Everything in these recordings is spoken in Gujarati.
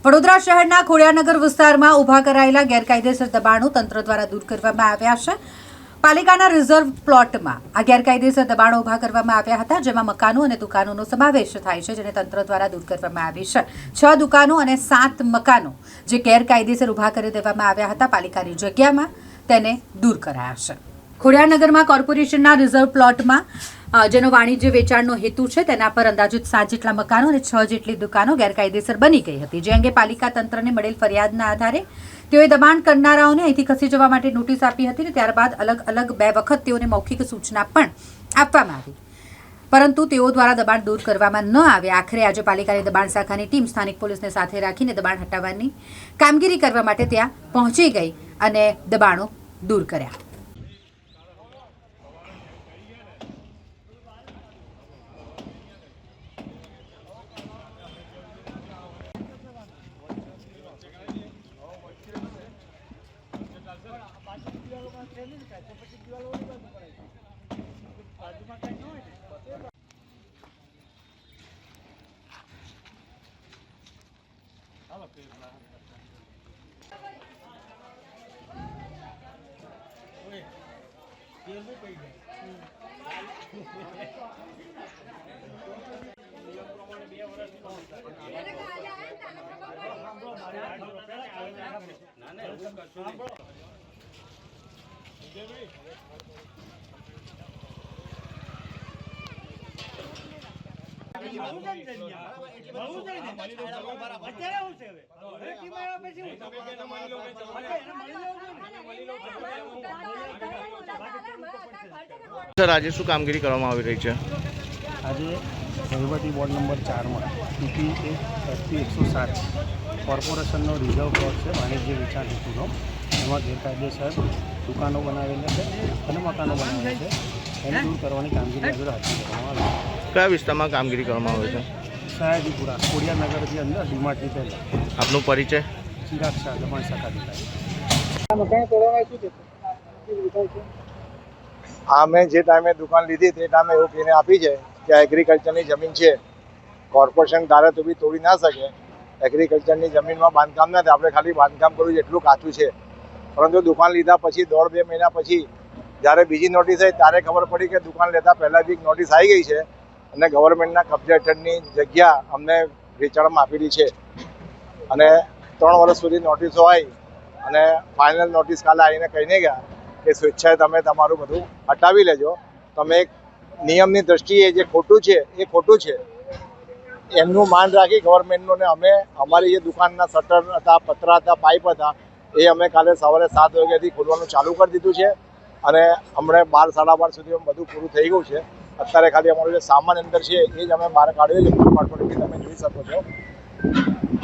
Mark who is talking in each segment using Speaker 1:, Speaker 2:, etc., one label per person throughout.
Speaker 1: વડોદરા શહેરના ખોડિયારનગર વિસ્તારમાં ઊભા કરાયેલા ગેરકાયદેસર દબાણો તંત્ર દ્વારા દૂર કરવામાં આવ્યા છે। પાલિકાના રિઝર્વ પ્લોટમાં આ ગેરકાયદેસર દબાણો ઊભા કરવામાં આવ્યા હતા, જેમાં મકાનો અને દુકાનોનો સમાવેશ થાય છે, જેને તંત્ર દ્વારા દૂર કરવામાં આવી છે। 6 દુકાનો અને 7 મકાનો જે ગેરકાયદેસર ઊભા કરી દેવામાં આવ્યા હતા, પાલિકાની જગ્યામાં તેને દૂર કરાયા છે। ખોડિયારનગરમાં કોર્પોરેશનના રિઝર્વ પ્લોટમાં જેનો વાણિજ્ય વેચાણનો હેતુ છે, તેના પર અંદાજિત 7 જેટલા મકાનો અને 6 જેટલી દુકાનો ગેરકાયદેસર બની ગઈ હતી, જે અંગે પાલિકા તંત્રને મળેલ ફરિયાદના આધારે તેઓએ દબાણ કરનારાઓને અહીંથી ખસી જવા માટે નોટિસ આપી હતી અને ત્યારબાદ અલગ અલગ 2 વખત તેઓને મૌખિક સૂચના પણ આપવામાં આવી, પરંતુ તેઓ દ્વારા દબાણ દૂર કરવામાં ન આવે। આખરે આજે પાલિકાની દબાણ શાખાની ટીમ સ્થાનિક પોલીસને સાથે રાખીને દબાણ હટાવવાની કામગીરી કરવા માટે ત્યાં પહોંચી ગઈ અને દબાણો દૂર કર્યા।
Speaker 2: સર, આજે શું કામગીરી કરવામાં આવી રહી છે?
Speaker 3: આજે વહીવટી બોર્ડ નંબર 4માં PP 107 કોર્પોરેશનનો રિઝર્વ પ્લોટ છે, વાણિજ્ય વેચાણ હેતુનો। એમાં ગેરકાયદેસર દુકાનો બનાવેલી છે અને મકાનો બનાવેલા છે, એને દૂર કરવાની કામગીરી આગળ હાથ ધરવામાં આવી છે।
Speaker 2: કયા વિસ્તારમાં કામગીરી કરવામાં આવે છે?
Speaker 3: સયાજીપુરા ખોડિયારનગરથી અંદર ડીમાર્ટની પહેલાં।
Speaker 2: આપનો પરિચય?
Speaker 3: ચિરાગ શાહ, દબાણ શાખા અધિકારી।
Speaker 4: આ મેં જે ટાઈમે દુકાન લીધી તે ટાઈમે એવું કહીને આપી છે કે એગ્રીકલ્ચરની જમીન છે, કોર્પોરેશન ધારે તો બી તોડી ના શકે। એગ્રીકલ્ચરની જમીનમાં બાંધકામ નથી, આપણે ખાલી બાંધકામ કરવું એટલું કાચું છે। પરંતુ દુકાન લીધા પછી 1.5-2 મહિના પછી જ્યારે બીજી નોટિસ આવી ત્યારે ખબર પડી કે દુકાન લેતા પહેલાં બી નોટિસ આવી ગઈ છે અને ગવર્મેન્ટના કબજા હેઠળની જગ્યા અમને વેચાણમાં આપેલી છે અને 3 વર્ષ સુધી નોટિસો આવી અને ફાઇનલ નોટિસ કાલે આવીને કહીને ગયા કે સ્વેચ્છાએ તમે તમારું બધું હટાવી લેજો। તમે એક નિયમની દ્રષ્ટિએ જે ખોટું છે એ ખોટું છે, એમનું માન રાખી ગવર્મેન્ટનું, ને અમે અમારી જે દુકાનના શટર હતા, પતરા હતા, પાઇપ હતા, એ અમે કાલે સવારે 7 વાગ્યાથી ખોલવાનું ચાલુ કરી દીધું છે અને હમણાં 12-12:30 સુધી બધું પૂરું થઈ ગયું છે। અત્યારે ખાલી અમારું જે સામાન અંદર છે એ જ અમે બહાર કાઢ્યો છે, ફૂટપાથ તમે જોઈ શકો છો।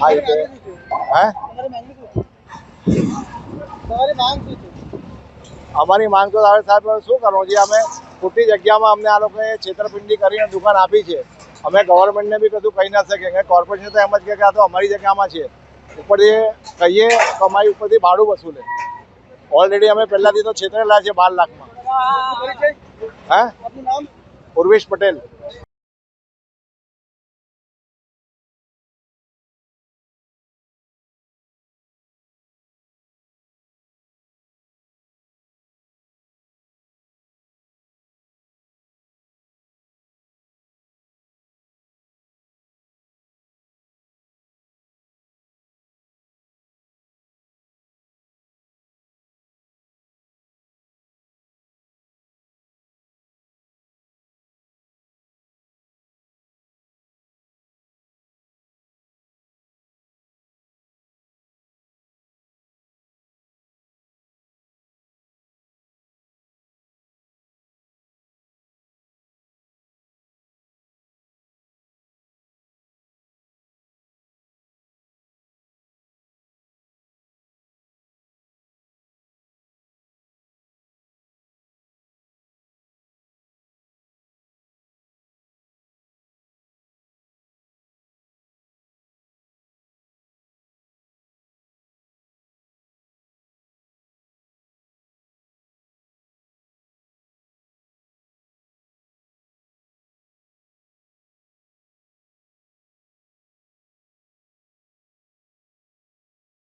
Speaker 4: હા, એટલે અમારી માંગ તો સાહેબ શું કરવું છે? અમે ખોટી જગ્યામાં અમને આ લોકોએ છેતરપિંડી કરીને દુકાન આપી છે। અમે ગવર્મેન્ટને બી કશું કહી ના શકીએ, કોર્પોરેશન તો એમ જ કહે કે આ તો અમારી જગ્યામાં છે, ઉપરથી કહીએ તો અમારી ઉપરથી ભાડું વસૂલે। ઓલરેડી અમે પહેલાંથી તો છેતરેલા છે 12 લાખમાં। હા, ઉર્વેશ પટેલ।